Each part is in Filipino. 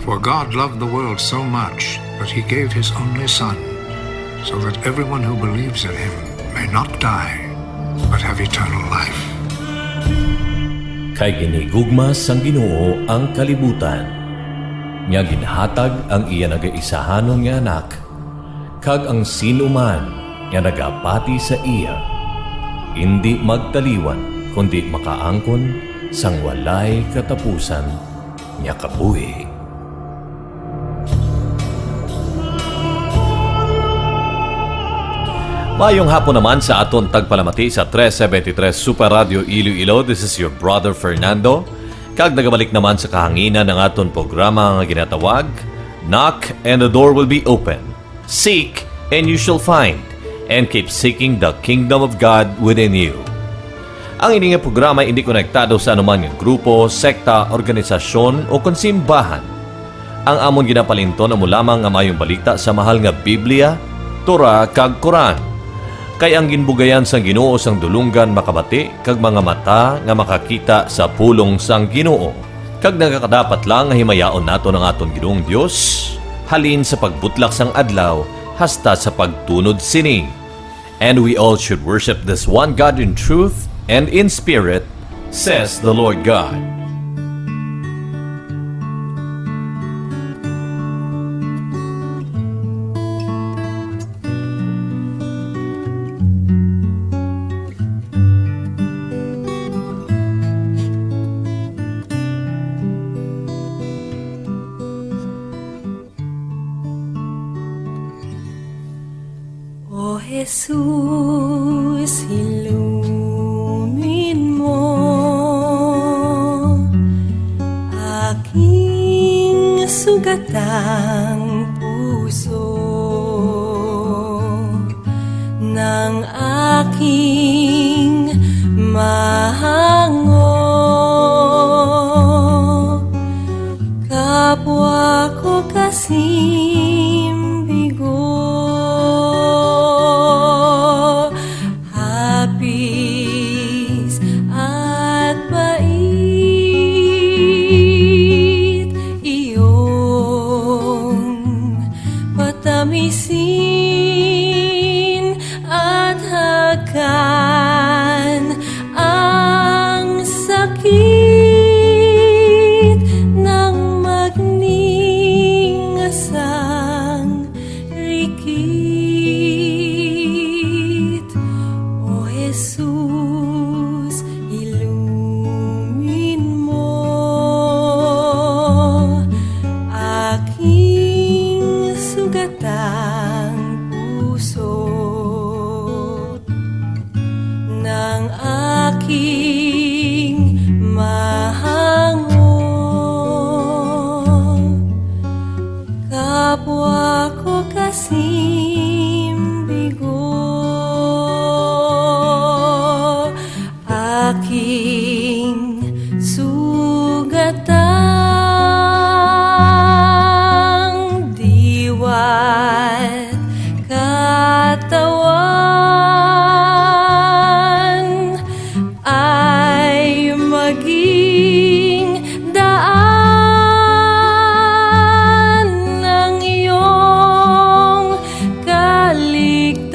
For God loved the world so much that he gave his only Son, so that everyone who believes in him may not die, but have eternal life. Kay ginigugmas sang Ginoo ang kalibutan. Nya ginhatag ang iya nagaisahanon nga anak, kag ang sinuman nga nagapati sa iya, hindi magtaliwan kundi makaangkon sang walay katapusan nya kabuhi. Mayong hapon naman sa aton tagpalamati sa 373 Super Radio Iloilo. This is your brother Fernando. Kag nagabalik naman sa kahanginan ng aton programa nga ginatawag, Knock and the door will be open. Seek and you shall find. And keep seeking the kingdom of God within you. Ang ining programa ay hindi konektado sa anuman ng grupo, sekta, organisasyon o konsimbahan. Ang amon ginapalinton amo lamang nga mayong balita sa mahal nga Biblia, Torah kag Quran. Kay ang ginbugayan sang Ginoo sang dulunggan makabati kag mga mata nga makakita sa pulong sang Ginoo. Kag nagakadapat lang nga himayaon nato ng aton Ginoong Dios halin sa pagbutlak sang adlaw hasta sa pagtunod sini. And we all should worship this one God in truth and in spirit, says the Lord God. O Jesus, ilumin mo aking sugatang puso ng aking mahango. Kapwa ko kasing bigo, hapis at bait, iyong patamisin at hakan ang sakit ng magningasang rikit. O Jesus, ilumin mo aking sugatang puso ng aking mahango. Kapwa ko kasing bigo, aking sugatang diwa't katawan ay maging daan ng iyong kaligtasan.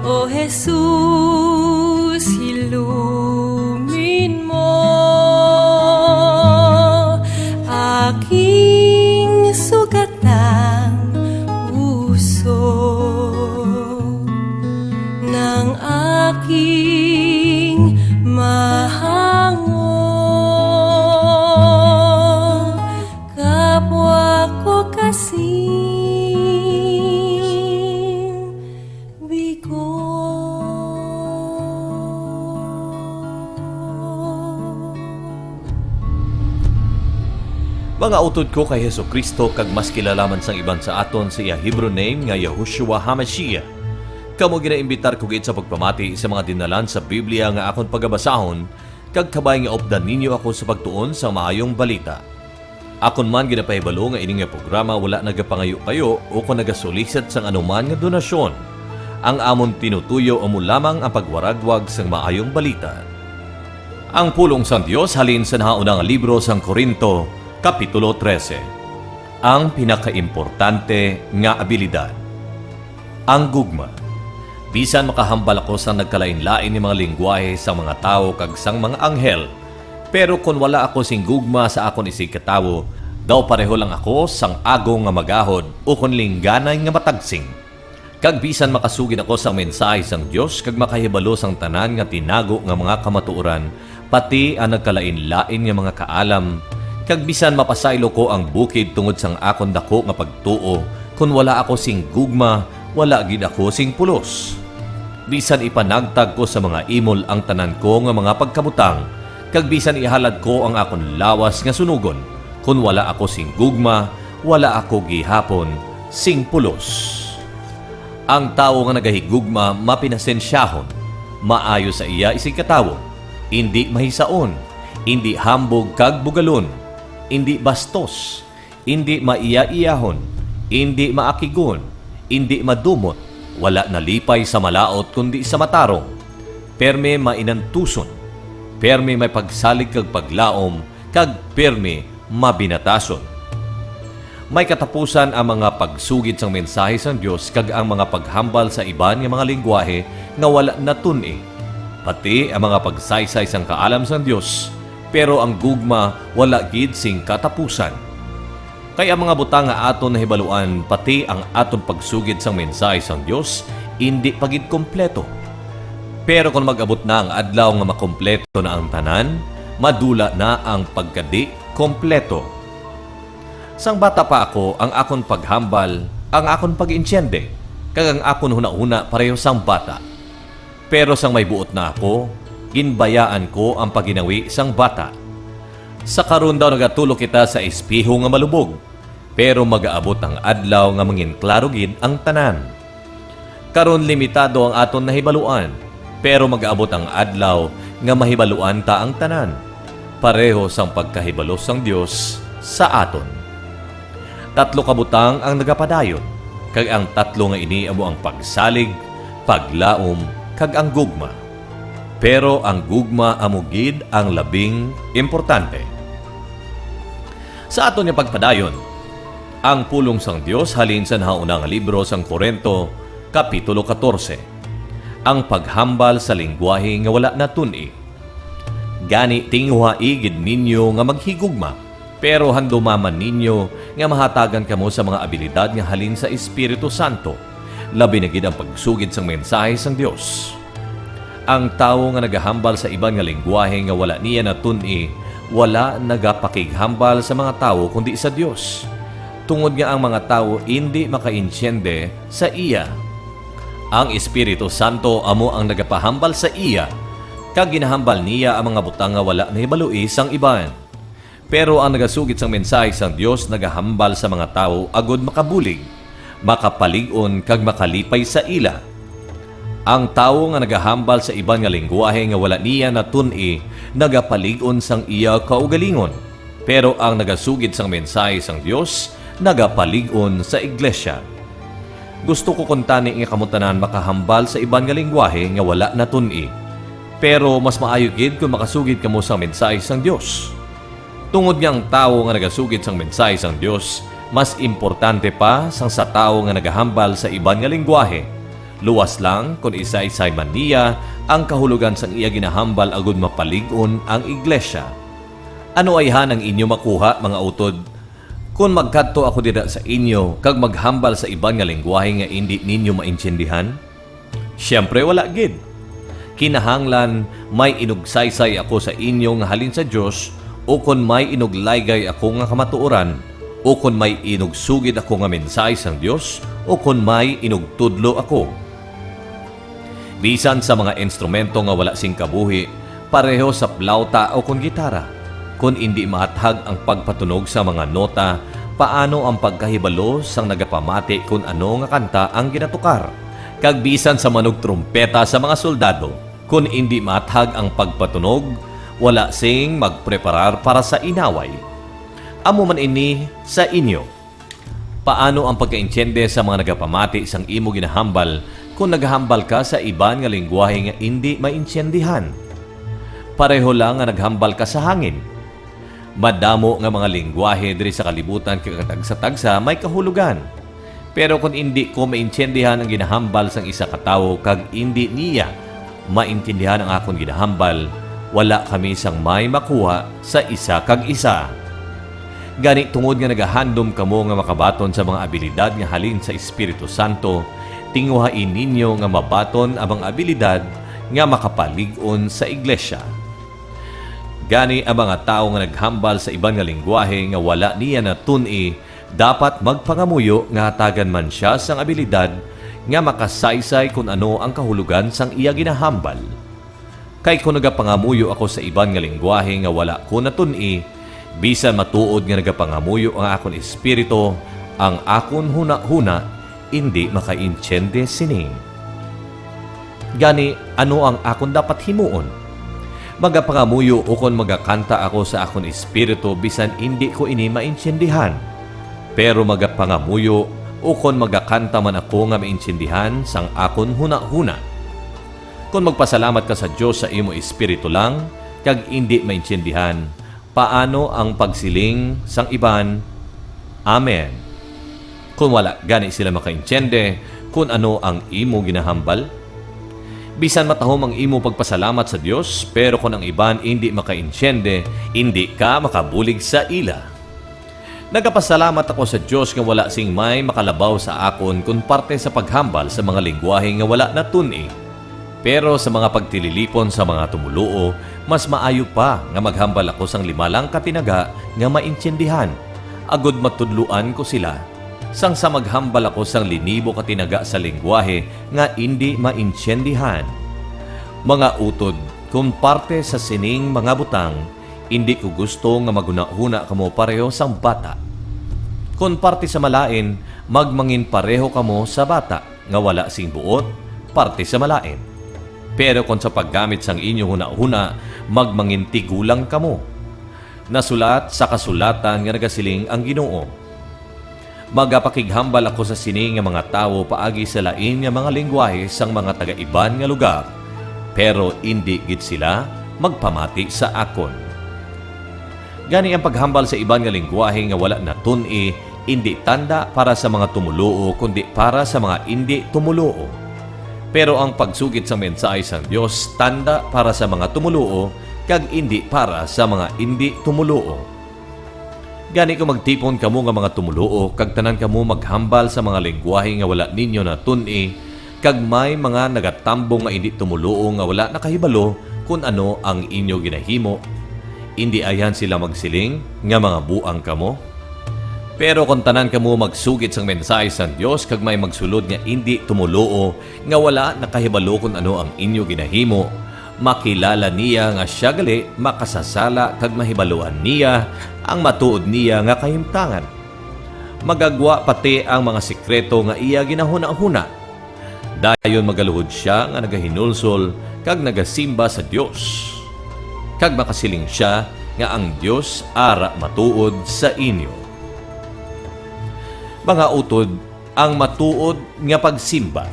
O Jesus, ilumin mo aking sugatang puso ng aking mahango. Kapwa ko kasing bigo. Mga utod ko kay Hesus Kristo kag mas kilalaman sang iban sa aton sa iya Hebrew name nga Yahushua HaMashiach. Kamo ginaimbitar ko gid sa pagpamati sa mga dinalan sa Biblia nga akon pagabasahon kag kabay nga opdan ninyo ako sa pagtuon sa maayong balita. Akon man ginapahibalo nga ining nga programa wala nagapangayo kayo o kung nagasulisit sang anuman nga donasyon. Ang amon tinutuyo amo lamang ang pagwaragwag sang maayong balita. Ang pulong sang Dios halin sa naunang libro sang Korinto, Kapitulo 13. Ang pinakaimportante nga abilidad. Ang gugma. Bisan makahambal ako sa nagkalain-lain ni mga lingwahe sa mga tao kag sang mga anghel, pero kung wala ako sing gugma sa akon isig katawo, daw pareho lang ako sang agong nga magahod o kung lingganay nga matagsing. Kag bisan makasugid ako sa mensahe sang Dios kag makahibalo sang tanan nga tinago nga mga kamatuoran, pati ang nagkalain-lain nga mga kaalam, kag bisan mapasaylo ko ang bukid tungod sang akon dako nga pagtuo, kung wala ako sing gugma, wala gid ako sing pulos. Bisan ipanagtag ko sa mga imol ang tanan ko nga mga pagkabutang, kag bisan ihalad ko ang akon lawas nga sunugon, kung wala ako sing gugma, wala ako gihapon sing pulos. Ang tao nga nagahigugma mapinasensyahon, maayo sa iya isig katawo, hindi mahisaon, hindi hambog kag bugalon, hindi bastos, hindi maiya-iyahon, hindi maakigon, hindi madumot, wala nalipay sa malaot kundi sa matarong, perme mainantuson, perme may pagsalig kag paglaom, kag perme mabinatason. May katapusan ang mga pagsugid sang mensahe sang Dios kag ang mga paghambal sa iban nga mga lingwahe nga wala natun-i, pati ang mga pagsaysay sang kaalam sang Dios, pero ang gugma wala gid sing katapusan. Kaya ang mga butang nga aton nahibaluan pati ang aton pagsugid sang mensahe sang Dios indi pagid kompleto. Pero kung mag-abot na ang adlaw nga makompleto na ang tanan, madula na ang pagkadi kompleto. Sang bata pa ako, ang akon paghambal, ang akon pag-insyende, kag ang akon huna-huna pareho sang bata. Pero sang may buot na ako, ginbayaan ko ang paginawi sang bata. Sa karon daw nagatulog kita sa espiho nga malubog, pero mag-aabot ang adlaw nga manginklaro gid ang tanan. Karon limitado ang aton nahibaluan, pero mag-aabot ang adlaw nga mahibaluan ta ang tanan. Pareho sang pagkahibalo sang Dios sa aton. Tatlo kabutang ang nagapadayon, kag ang tatlo nga ini amo ang pagsalig, paglaom, kag ang gugma. Pero ang gugma amo gid ang labing importante. Sa aton nga pagpadayon, ang pulong sang Dios halin sa naunang libro sang Korinto, Kapitulo 14. Ang paghambal sa lingwahe nga wala natun-i. Gani tinguhai gid ninyo nga maghigugma, pero handumaman ninyo nga mahatagan kamo sa mga abilidad nga halin sa Espiritu Santo, labi na gid ang pagsugid sang mensahe sang Dios. Ang tawo nga nagahambal sa iban nga lingwahe nga wala niya natun-i, wala nagapakighambal sa mga tawo kundi sa Dios. Tungod nga ang mga tawo hindi makainsyende sa iya. Ang Espiritu Santo amo ang nagapahambal sa iya, kag ginahambal niya ang mga butang nga wala nahibaloi sang iban. Pero ang nagasugid sang mensahe sang Dios nagahambal sa mga tawo agod makabulig, makapalig-on kag makalipay sa ila. Ang tawo nga nagahambal sa iban nga lingwahe nga wala niya natun-i, nagapalig-on sang iya kaugalingon. Pero ang nagasugid sang mensahe sang Dios nagapalig-on sa iglesia. Gusto ko kuntani nga kamutanan makahambal sa iban nga lingwahe nga wala natun-i. Pero mas maayo gid kung makasugid kamo sa mensahe sang Dios. Tungod nga ang tawo nga nagasugid sang mensahe sang Dios, mas importante pa sang sa tawo nga nagahambal sa iban nga lingwahe. Luwas lang kung isa-isay man niya ang kahulugan sang iya ginahambal agud mapalig-on ang iglesia. Ano ay hanang inyo makuha, mga utod? Kung magkadto ako dira sa inyo kag maghambal sa iban nga lingwahe nga hindi ninyo maintindihan? Siyempre wala gid. Kinahanglan may inugsaysay ako sa inyo nga halin sa Dios, o kon may inuglaygay ako nga kamatuoran, o kon may inugsugid ako nga mensahe sang Dios, o kon may inugtudlo ako. Bisan sa mga instrumento nga wala sing kabuhi, pareho sa plauta o kon gitara, kung hindi maathag ang pagpatunog sa mga nota, paano ang pagkahibalo sang nagapamati kung ano nga kanta ang ginatukar? Kag bisan sa manog trumpeta sa mga soldado, kung hindi maathag ang pagpatunog, wala sing magpreparar para sa inaway. Amo man ini sa inyo. Paano ang pagkaintyende sa mga nagapamati sang imo ginahambal kung naghambal ka sa iban nga lingwahe nga hindi maintindihan? pareho lang nga naghambal ka sa hangin. Madamo nga mga lingwahe diri sa kalibutan kakatagsa-tagsa may kahulugan. Pero kung hindi ko maintindihan ang ginahambal sang isa ka tawo kag hindi niya maintindihan ang akong ginahambal, wala kami sang may makuha sa isa kag isa. Gani tungod nga nagahandom kamo nga makabaton sa mga abilidad nga halin sa Espiritu Santo, tinguhain ninyo nga mabaton ang mga abilidad nga makapalig-on sa iglesia. Gani ang mga tao nga naghambal sa ibang nga lingwahe nga wala niya na tun-i, dapat magpangamuyo nga hatagan man siya sang abilidad nga makasaysay kung ano ang kahulugan sang iya ginahambal. Kay kung nagapangamuyo ako sa ibang nga lingwahe nga wala ko na tun-i, bisan matuod nga nagapangamuyo ang akon espiritu, ang akon huna-huna hindi makaintyende sining. Gani ano ang akon dapat himuon? Magapangamuyo o kon magakanta ako sa akon espiritu bisan hindi ko ini maintindihan. Pero magapangamuyo o kon magakanta man ako nga maintindihan sang akon huna-huna. Kung magpasalamat ka sa Dios sa imo espiritu lang kag hindi maintindihan, paano ang pagsiling sang iban? Amen. Kung wala gani sila makaintyende kung ano ang imo ginahambal, bisan matahom ang imo pagpasalamat sa Dios, pero kung ang iban hindi makaintyende, hindi ka makabulig sa ila. Nagapasalamat ako sa Dios nga wala sing may makalabaw sa akon kung parte sa paghambal sa mga lingwahe nga wala na tun-i. Pero sa mga pagtililipon sa mga tumuluo, mas maayo pa nga maghambal ako sang 5 lang katinaga nga maintindihan. Agod matudluan ko sila. Sang sa maghambal ako sang 1,000 katinaga sa lingwahe nga hindi maintindihan. Mga utod, kung parte sa sining mga butang, hindi ko gusto nga maguna-huna kamo pareho sang bata. Kung parte sa malain, magmangin pareho kamo sa bata nga wala sing buot, parte sa malain. Pero kung sa paggamit sang inyo huna-huna, magmangin tigulang kamo. Nasulat sa kasulatan nga nagasiling ang Ginoo. Magapakighambal ako sa sini nga mga tawo paagi sa lain nga mga lingwahe sang mga taga-iban nga lugar, pero hindi gid sila magpamati sa akon. Gani ang paghambal sa iban nga lingwahe nga wala na tun-i, hindi tanda para sa mga tumuluo kundi para sa mga hindi tumuluo. Pero ang pagsugit sa mensahe sang Dios tanda para sa mga tumuluo kag hindi para sa mga hindi tumuluo. Gani kung magtipon kamo nga mga tumuluo kag tanan kamo maghambal sa mga lingwahe nga wala ninyo na tun-i, kag may mga nagatambong nga hindi tumuluo nga wala nakahibalo kung ano ang inyo ginahimo, hindi ayan sila magsiling nga mga buang kamo. Pero kung tanan kamo magsugit sang mensahe sang Dios kag may magsulod nga hindi tumuluo nga wala nakahibalo kung ano ang inyo ginahimo, makilala niya nga siya gali makasasala kag mahibaluan niya ang matuod niya nga kahimtangan. Magagwa pati ang mga sikreto nga iya ginahuna-huna. Dayon magaluhod siya nga nagahinulsol kag nagasimba sa Dios. Kag makasiling siya nga ang Dios ara matuod sa inyo. Mga utod, ang matuod nga pagsimba.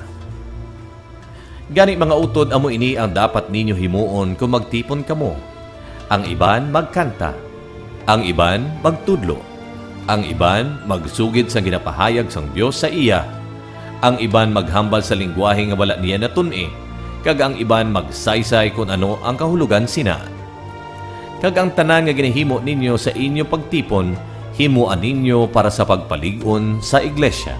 Gani mga utod, amo ini ang dapat ninyo himuon kung magtipon kamo. Ang iban magkanta, ang iban magtudlo, ang iban magsugid sa ginapahayag sang Dios sa iya, ang iban maghambal sa lingwahe nga wala niya na tun-i, kag ang iban magsaysay kung ano ang kahulugan sina. Kag ang tanan nga ginahimo ninyo sa inyo pagtipon, himuan ninyo para sa pagpalig-on sa iglesia.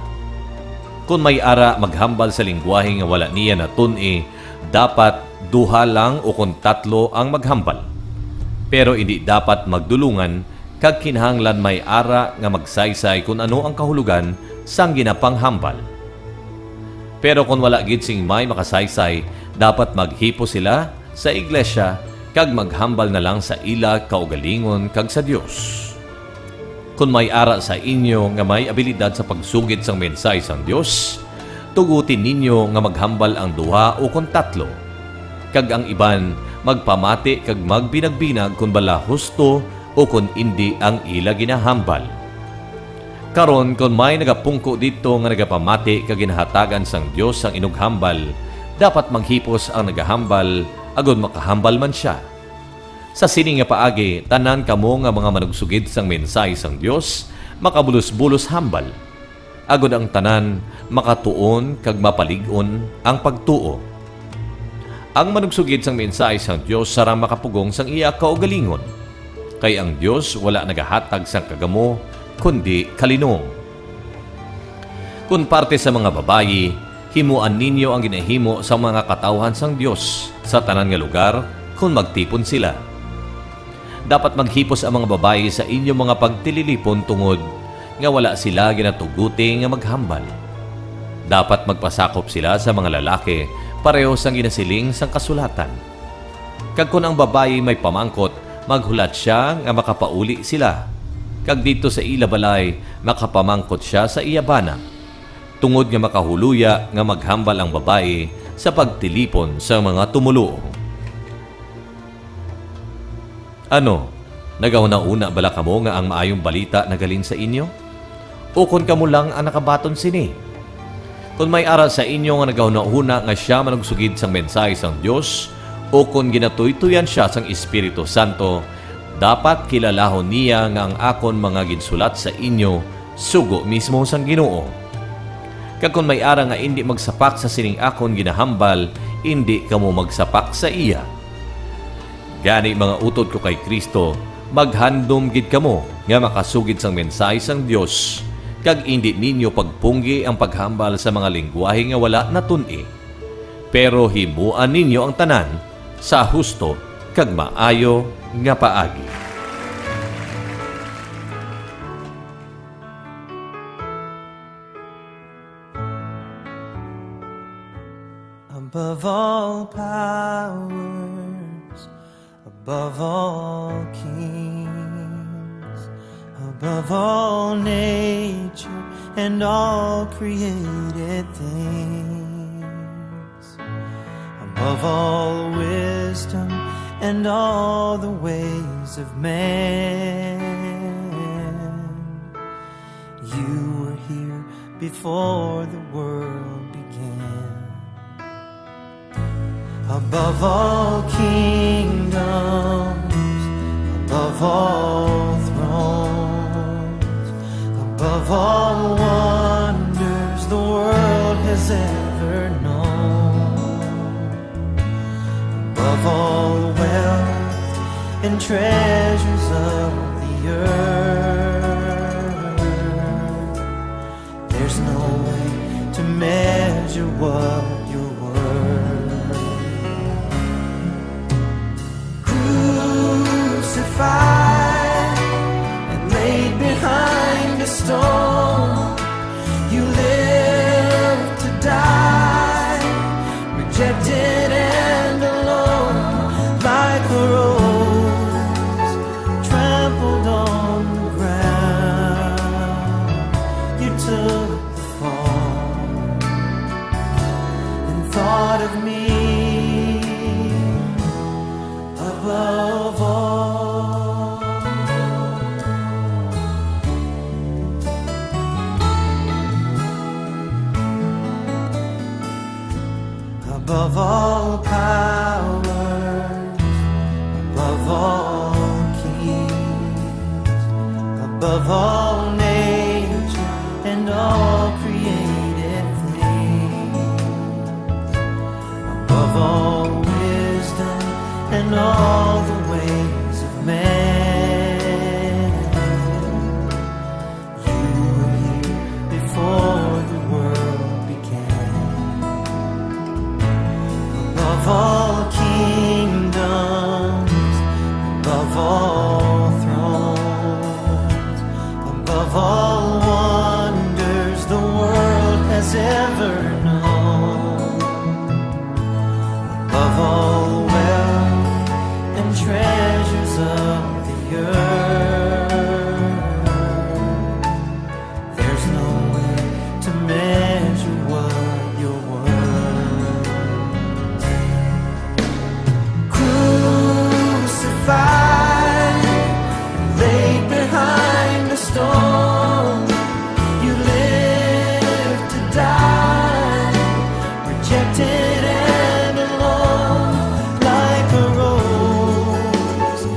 Kung may ara maghambal sa lingwahe nga wala niya na tun-i, dapat 2 lang o kung 3 ang maghambal. Pero hindi dapat magdulungan kag kinahanglan may ara nga magsaysay kung ano ang kahulugan sang ginapanghambal. Pero kung wala gid sing may makasaysay, dapat maghipo sila sa iglesia kag maghambal na lang sa ila kaugalingon kag sa Dios. Kung may ara sa inyo nga may abilidad sa pagsugid sang mensahe sang Dios, tugutin ninyo nga maghambal ang 2 o kung 3. Kag ang iban magpamati kag magbinag-binag kung bala husto o kung hindi ang ila ginahambal. Karon kung may nagapungko dito nga nagapamati kag ginahatagan sang Dios ang inughambal, dapat maghipos ang nagahambal agud makahambal man siya. Sa sini nga paagi, tanan kamo nga mga manugsugid sang mensahe sang Dios, makabulos-bulos hambal. Agod ang tanan, makatuon kag mapaligon ang pagtuo. Ang manugsugid sang mensahe sang Dios sarang makapugong sang iya kaugalingon. Kay ang Dios wala nagahatag sang kagamo, kundi kalinong. Kung parte sa mga babayi, himuan ninyo ang ginahimo sa mga katawhan sang Dios sa tanan nga lugar kung magtipon sila. Dapat maghipos ang mga babayi sa inyong mga pagtililipon tungod nga wala sila ginatuguti nga maghambal. Dapat magpasakop sila sa mga lalaki pareho sang ginasiling sang kasulatan. Kag kung ang babayi may pamangkot, maghulat siya nga makapauli sila. Kag dito sa ila balay, makapamangkot siya sa iyabana. Tungod nga makahuluya nga maghambal ang babayi sa pagtilipon sa mga tumuluong. Ano, nagauna-una bala kamo nga ang maayong balita nagaling sa inyo? O kung kamo lang ang nakabaton sini? Kung may ara sa inyo nga nagauna-una nga siya manugsugid sang mensahe sang Dios, o kung ginatuytuyan siya sang Espiritu Santo, dapat kilalahon niya nga ang akon mga ginsulat sa inyo sugo mismo sang Ginoo. Kag kung may ara nga hindi magsapak sa sining akon ginahambal, hindi kamo magsapak sa iya. Gani mga utod ko kay Kristo, maghandom gid kamo nga makasugid sang mensahe sang Dios, kag indi ninyo pagpunggi ang paghambal sa mga lengguwahe nga wala natun-i. Pero himuan ninyo ang tanan sa husto kag maayo nga paagi. Above all powers, above all kings, above all nature and all created things, above all wisdom and all the ways of man, you were here before the world began. Above all kingdoms, above all thrones, above all wonders the world has ever known, above all wealth and treasures of the earth, there's no way to measure what you're worth. Crucified and laid behind a stone, you lived to die, rejected and alone, like a rose trampled on the ground. You took the fall and thought of me above all. Above all powers, above all kings, above all nature and all created things, above all wisdom and all the ways of man, you were here before the world began. Above all kingdoms, above all thrones, above all wonders the world has ever known, above all wealth and treasures of the earth, there's no way to measure what you're worth. Crucified, laid behind a stone, you lived to die, rejected and alone, like a rose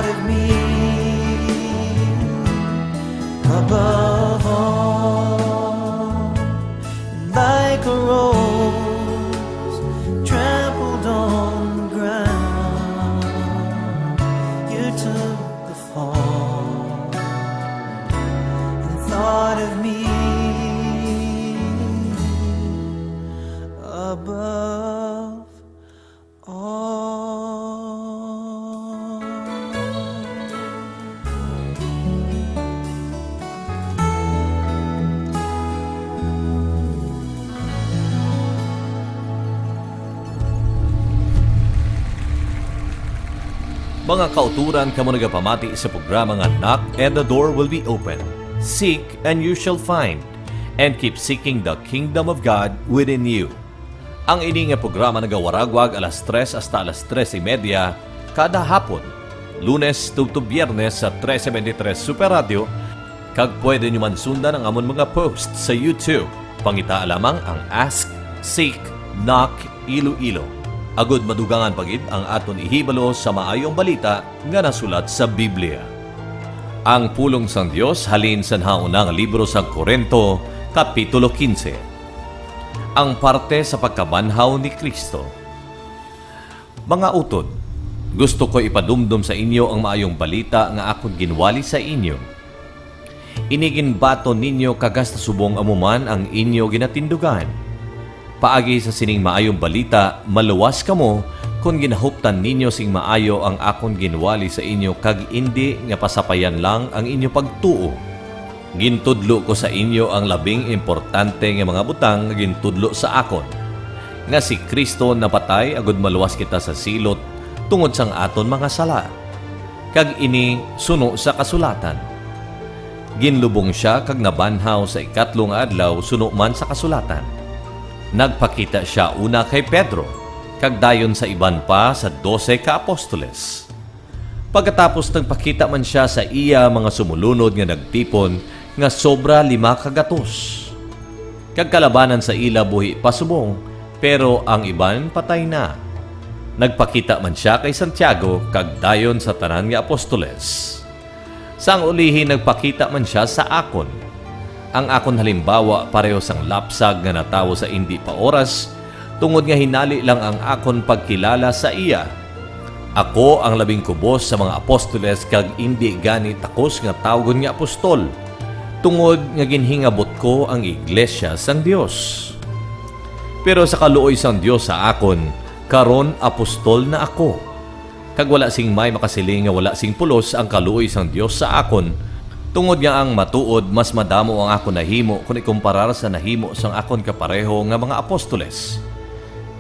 of me above all, like a rose trampled on the ground. You took the fall and thought of me above all. Mga kauturan kamo nagapamati sa programa nga Knock and the door will be open. Seek and you shall find. And keep seeking the kingdom of God within you. Ang ini nga programa nagawaragwag alas 3 hasta alas 3:30 kada hapon. Lunes to Biyernes sa 373 Super Radio. Kag pwede nyo man sundan ang amon mga post sa YouTube. Pangita lamang ang Ask, Seek, Knock, Iloilo. Agod madugangan pagid ang aton ihibalo sa maayong balita nga nasulat sa Biblia. Ang pulong sang Dios halin sa naunang libro sa Korinto, Kapitulo 15. Ang parte sa pagkabanhaw ni Kristo. Mga utod, gusto ko ipadumdum sa inyo ang maayong balita nga akon ginwali sa inyo. Iniginbato ninyo kagas na subong amuman ang inyo ginatindugan. Paagi sa sining maayong balita, maluwas kamo kung ginahuptan ninyo sing maayo ang akon ginwali sa inyo kag indi nga pasapayan lang ang inyo pagtuo. Gintudlo ko sa inyo ang labing importante nga mga butang nga gintudlo sa akon. Nga si Kristo napatay agud maluwas kita sa silot tungod sang aton mga sala. Kag ini suno sa kasulatan. Ginlubong siya kag nabanhaw sa ikatlong adlaw suno man sa kasulatan. Nagpakita siya una kay Pedro, kag dayon sa iban pa sa 12 ka apostoles. Pagkatapos nagpakita man siya sa iya mga sumulunod nga nagtipon nga sobra 5 kagatos. Kag kalabanan sa ila buhi pasubong, pero ang iban patay na. Nagpakita man siya kay Santiago kag dayon sa tanan nga apostoles. Sang ulihin nagpakita man siya sa akon. Ang akon halimbawa pareho sang lapsag nga natawo sa indi pa oras, tungod nga hinali lang ang akon pagkilala sa iya. Ako ang labing kubos sa mga apostoles kag indi gani takos nga tawgon nga apostol, tungod nga ginhingabot ko ang iglesia sang Dios. Pero sa kaluoy sang Dios sa akon, karon apostol na ako. Kag wala sing may makasiling nga wala sing pulos ang kaluoy sang Dios sa akon, tungod nga ang matuod mas madamo ang ako nahimo kung ikumparar sa nahimo sang akon kapareho nga mga apostoles.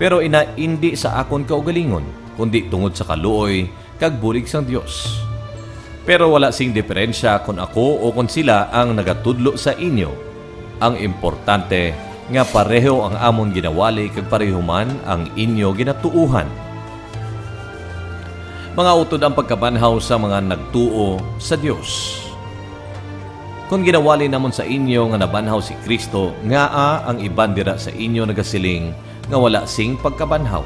Pero indi sa akon kaugalingon, kundi tungod sa kaluoy kag bulig sang Dios. Pero wala sing diferensya kung ako o kung sila ang nagatudlo sa inyo. Ang importante nga pareho ang amon ginawali kag pareho man ang inyo ginatuuhan. Mga utod ang pagkabanhaw sa mga nagtuo sa Dios. Kung ginawali namon sa inyo nga nabanhaw si Kristo, nga ang ibandira sa inyo nagasiling nga wala sing pagkabanhaw.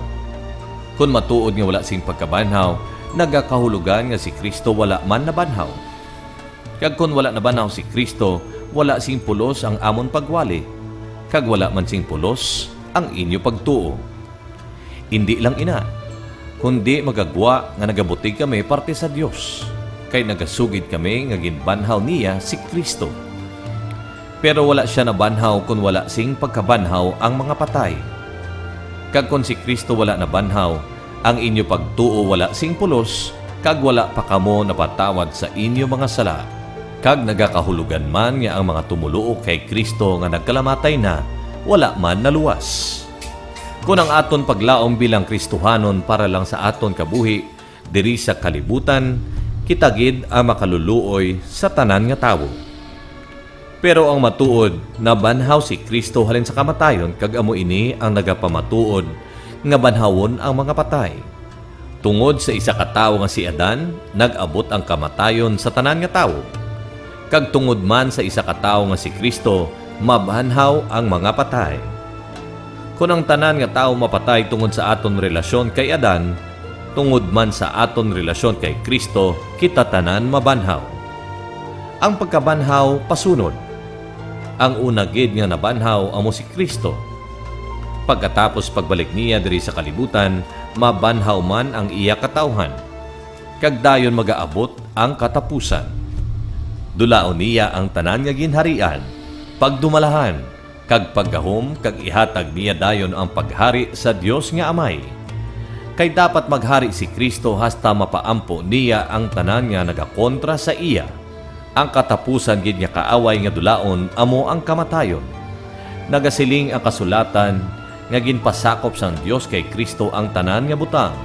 Kung matuod nga wala sing pagkabanhaw, nagakahulugan nga si Kristo wala man nabanhaw. Kag kung wala nabanhaw si Kristo, wala sing pulos ang amon pagwali. Kag wala man sing pulos ang inyo pagtuo. Hindi lang ina, kundi magagwa nga nagabutig kami parte sa Dios. Kay nagasugid kami nga ginbanhaw niya si Kristo. Pero wala siya nabanhaw kung wala sing pagkabanhaw ang mga patay. Kag kung si Kristo wala nabanhaw, ang inyo pagtuo wala sing pulos, kag wala pa kamo napatawad sa inyo mga sala. Kag nagakahulugan man nga ang mga tumuluo kay Kristo nga nagkalamatay na, wala man naluwas. Kung ang aton paglaom bilang Kristohanon para lang sa aton kabuhi, diri sa kalibutan, kitagid ang makaluluoy sa tanan nga tawo. Pero ang matuod, nabanhaw si Kristo halin sa kamatayon kag amo ini ang nagapamatuod nga banhawon ang mga patay. Tungod sa isa ka tawo nga si Adan, nag-abot ang kamatayon sa tanan nga tawo. Kag tungod man sa isa ka tawo nga si Kristo, mabanhaw ang mga patay. Kung ang tanan nga tawo mapatay tungod sa aton relasyon kay Adan, Tungod man sa aton relasyon kay Kristo, kita tanan mabanhaw. Ang pagkabanhaw pasunod. Ang una gid nga nabanhaw amo si Kristo. Pagkatapos pagbalik niya diri sa kalibutan, mabanhaw man ang iya katawhan. Kag dayon magaabot ang katapusan. Dulaon niya ang tanan nga ginharian, pagdumalahan, kag paggahom kag ihatag niya dayon ang paghari sa Dios nga Amay. Kay dapat maghari si Kristo hasta mapaampo niya ang tanan nga nagakontra sa iya. Ang katapusan gid nga kaaway nga dulaon amo ang kamatayon. Nagasiling ang kasulatan nga ginpasakop sang Dios kay Kristo ang tanan nga butang.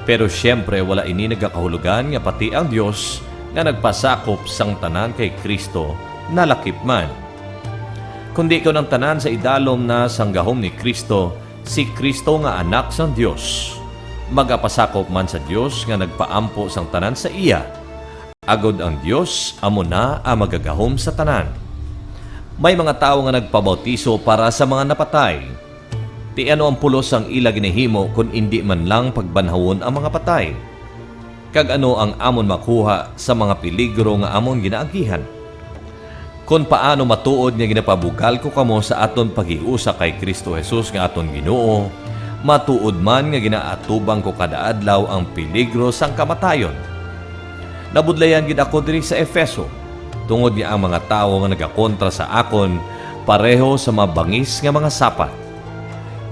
Pero siyempre wala ini nagakahulugan nga pati ang Dios nga nagpasakop sang tanan kay Kristo nalakip man. Kundi ko ng tanan sa idalom na sanggahom ni Kristo, si Kristo nga anak sang Dios. Magapasakop man sa Dios nga nagpaampo sang tanan sa iya. Agod ang Dios amo na ang magagahom sa tanan. May mga tao nga nagpabautiso para sa mga napatay. Ti ano ang pulos ang ila ginahimo kung indi man lang pagbanhawon ang mga patay? Kag ano ang amon makuha sa mga peligro nga amon ginaagihan? Kung paano matuod nga ginapabugal ko kamo sa aton paghiusa kay Kristo Jesus nga aton Ginoo, matuod man nga ginaatubang ko kada adlaw ang peligro sang kamatayon. Nabudlayan gid ako diri sa Efeso, tungod niya ang mga tawo nga nagakontra sa akon pareho sa mabangis nga mga sapat.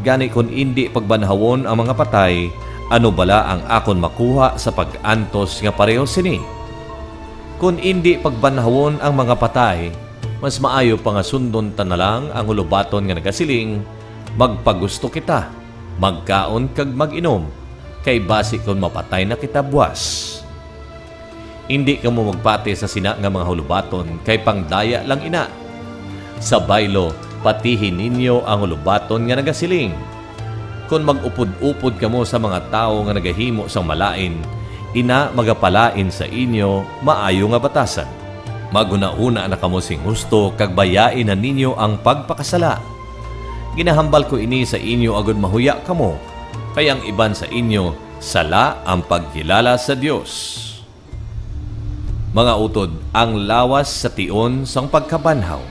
Gani kung indi pagbanhawon ang mga patay, ano bala ang akon makuha sa pag-antos nga pareho sini? Kung indi pagbanhawon ang mga patay, mas maayo pa nga sundon ta na lang ang hulubaton nga nagasiling, magpagusto kita, magkaon kag mag-inom, kay basi kung mapatay na kita buwas. Hindi ka mo magpati sa sina nga mga hulubaton, kay pangdaya lang ina. Sa baylo, patihin ninyo ang hulubaton nga nagasiling. Kung mag-upod-upod kamo sa mga tao nga nagahimo sang malain, ina magapalain sa inyo maayo nga batasan. Maguna-una na kamo sing husto kag bayain na ninyo ang pagpakasala. Ginahambal ko ini sa inyo agud mahuya kamo, kay ang iban sa inyo sala ang pagkilala sa Dios. Mga utod, ang lawas sa tion sang pagkabanhaw.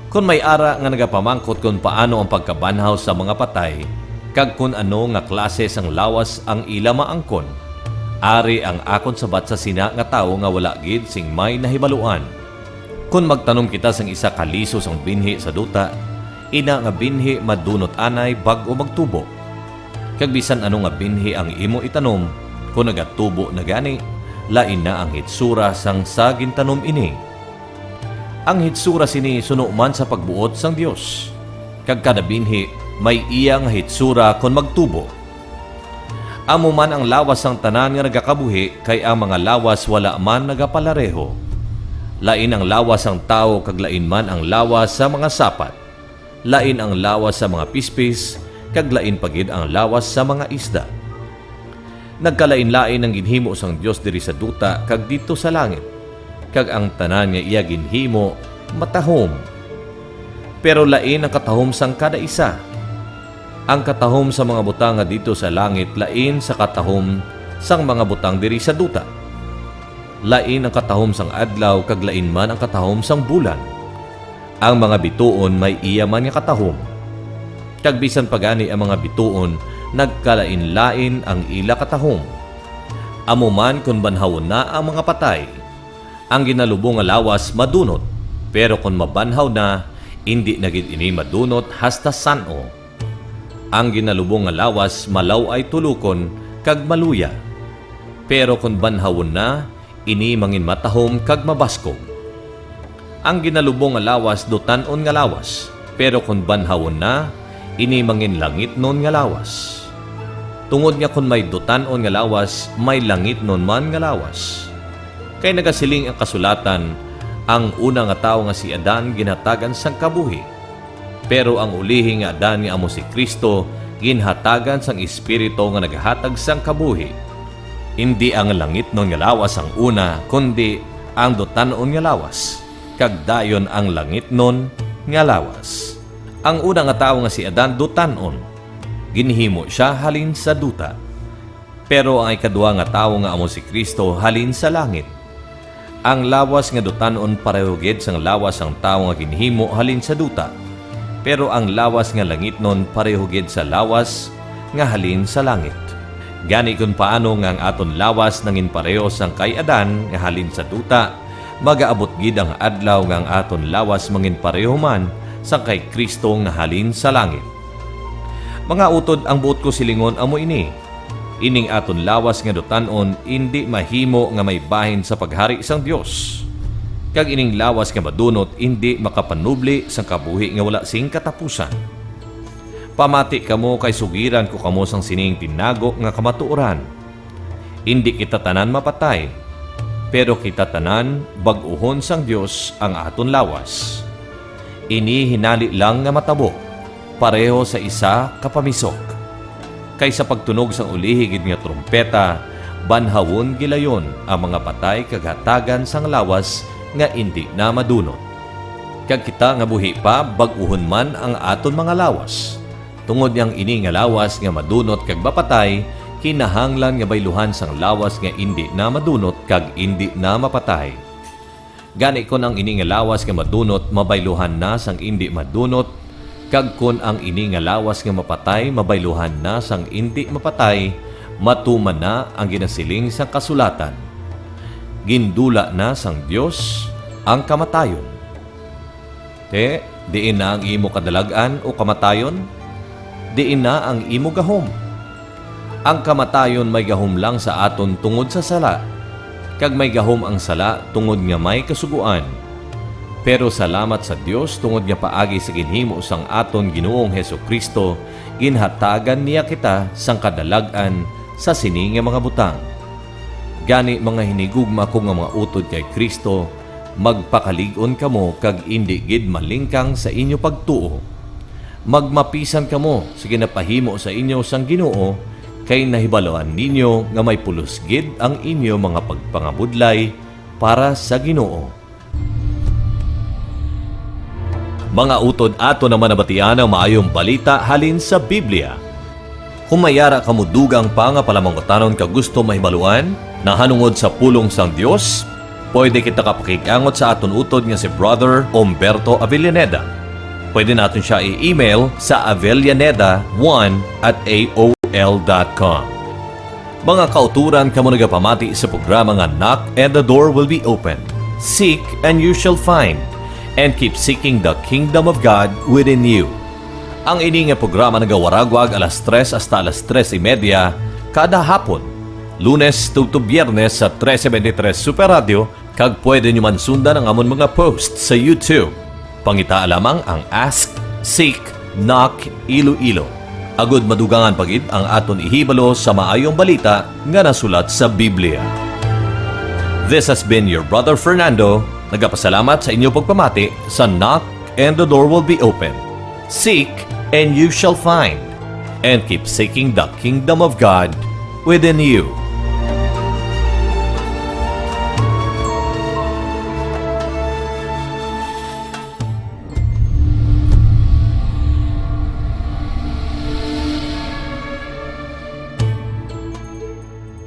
Kung may ara nga nagapamangkot kung paano ang pagkabanhaw sa mga patay, kag kung ano nga klase sang lawas ang ila maangkon, ari ang akon sabat sa sina nga tawo nga wala gid sing may nahibaluan. Kung magtanom kita sang isa ka liso sang binhi sa duta, ina nga binhi madunot anay bag-o magtubo. Kag bisan ano nga binhi ang imo itanom, kung nagatubo na gani, lain na ang hitsura sang saging tanom ini. Ang hitsura sini suno man sa pagbuot sang Dios. Kag kada binhi may iya nga hitsura kon magtubo. Amo man ang lawas sang tanan nga nagakabuhi, kay ang mga lawas wala man nagapalareho. Lain ang lawas sang tao kag lain man ang lawas sa mga sapat. Lain ang lawas sa mga pispis kag lain pagid ang lawas sa mga isda. Nagkalain-lain ang ginhimo sang Dios diri sa duta kag dito sa langit. Kag ang tanan nga iya ginhimo matahom. Pero lain ang katahom sang kada isa. Ang katahom sa mga butang nga dito sa langit lain sa katahom sang mga butang diri sa duta. Lain ang katahom sang adlaw kag lain man ang katahom sang bulan. Ang mga bituon may iya man nga katahom. Kag bisan pagani ang mga bituon, nagkalain-lain ang ila katahom. Amo man kung banhawon na ang mga patay, ang ginalubong nga lawas madunot, pero kung mabanhaw na, hindi na gid ini madunot hasta sano. Ang ginalubong nga lawas malaw ay tulukon kag maluya, pero kung banhawon na, ini mangin matahom kag mabaskog. Ang ginalubong nga lawas dutanon nga lawas, pero kung banhawon na, ini mangin langit non nga lawas. Tungod nga kung may dutanon nga lawas, may langit non man nga lawas. Kay nagasiling ang kasulatan, ang una nga tao nga si Adan ginhatagan sang kabuhi. Pero ang ulihi nga Adan nga amo si Kristo, ginhatagan sang Espiritu nga naghatag sang kabuhi. Hindi ang langit non nga lawas ang una, kundi ang dutanon nga lawas. Kag dayon ang langit non nga lawas. Ang una nga tao nga si Adan dutanon. Ginhimo siya halin sa duta. Pero ang ikadua nga tawo nga amo si Kristo halin sa langit. Ang lawas nga dutanon pareho gid sang lawas ang tawo nga ginhimo halin sa duta. Pero ang lawas nga langitnon pareho gid sa lawas nga halin sa langit. Gani kung paano nga ang aton lawas nangin pareho sang kay Adan nga halin sa duta, magaabot gid ang adlaw nga ang aton lawas mangin pareho man sang kay Kristo nga halin sa langit. Mga utod, ang buot ko silingon amo ini. Ining aton lawas nga dutanon indi mahimo nga may bahin sa paghari sang Dios. Kag ining lawas nga madunot indi makapanubli sang kabuhi nga wala sing katapusan. Pamati kamo kay sugiran ko kamo sang sining tinago nga kamatuoran. Indi kita tanan mapatay, pero kita tanan bag-uhon sang Dios ang aton lawas. Ini hinali lang nga matabo, pareho sa isa kapamisok. Kaysa pagtunog sang ulihigid nga trompeta, banhawon gilayon ang mga patay kagatagan sang lawas nga indi na madunot. Kag kita nga buhi pa bag-uhon man ang aton mga lawas. Tungod niyang ini nga lawas nga madunot kag mapatay, kinahanglan nga bayluhan sang lawas nga indi na madunot kag indi na mapatay. Gani kon ang ini nga lawas nga madunot mabayluhan na sang indi madunot, kag kon ang ini nga lawas nga mapatay mabayluhan na sang indi mapatay, matuman na ang ginasiling sa kasulatan. Gindula na sang Dios ang kamatayon. Diin na ang imo kadalagan o kamatayon? Diin na ang imo gahom. Ang kamatayon may gahom lang sa aton tungod sa sala, kag may gahom ang sala tungod nga may kasuguan. Pero salamat sa Dios tungod nga paagi sa ginhimo sang aton Ginoong Hesukristo, ginhatagan niya kita sang kadalagan sa sini nga mga butang. Gani mga hinigugma ko nga mga utod kay Kristo, magpakalig-on kamo kag indi gid malingkang sa inyo pagtuo. Magmapisan kamo sa ginapahimo sa inyo sang Ginoo, kay nahibaloan ninyo nga may pulos gid ang inyo mga pagpangabudlay para sa Ginoo. Mga utod, ato naman nabatian ang maayong balita halin sa Biblia. Kung mayara kamo dugang pa nga palamangutanon ka gusto mahibaluan na hanungod sa pulong sang Dios, pwede kita kapakikangot sa aton utod nga si Brother Humberto Avellaneda. Pwede natin siya i-email sa avellaneda1@aol.com. Mga kauturan kamo nagapamati sa programa nga Knock and the Door Will Be Open. Seek and you shall find, and keep seeking the kingdom of God within you. Ang ini nga programa nagawaragwag alas 3 hasta alas 3:30 kada hapon, Lunes to Biyernes sa 373 Super Radio, kag pwede nyo man sundan ang amon mga posts sa YouTube. Pangita lamang ang Ask, Seek, Knock, Iloilo. Agud madugangan pagid ang aton ihibalo sa maayong balita nga nasulat sa Biblia. This has been your Brother Fernando. Nagapasalamat sa inyong pagpamati sa Knock and the Door Will Be Open. Seek and you shall find, and keep seeking the kingdom of God within you.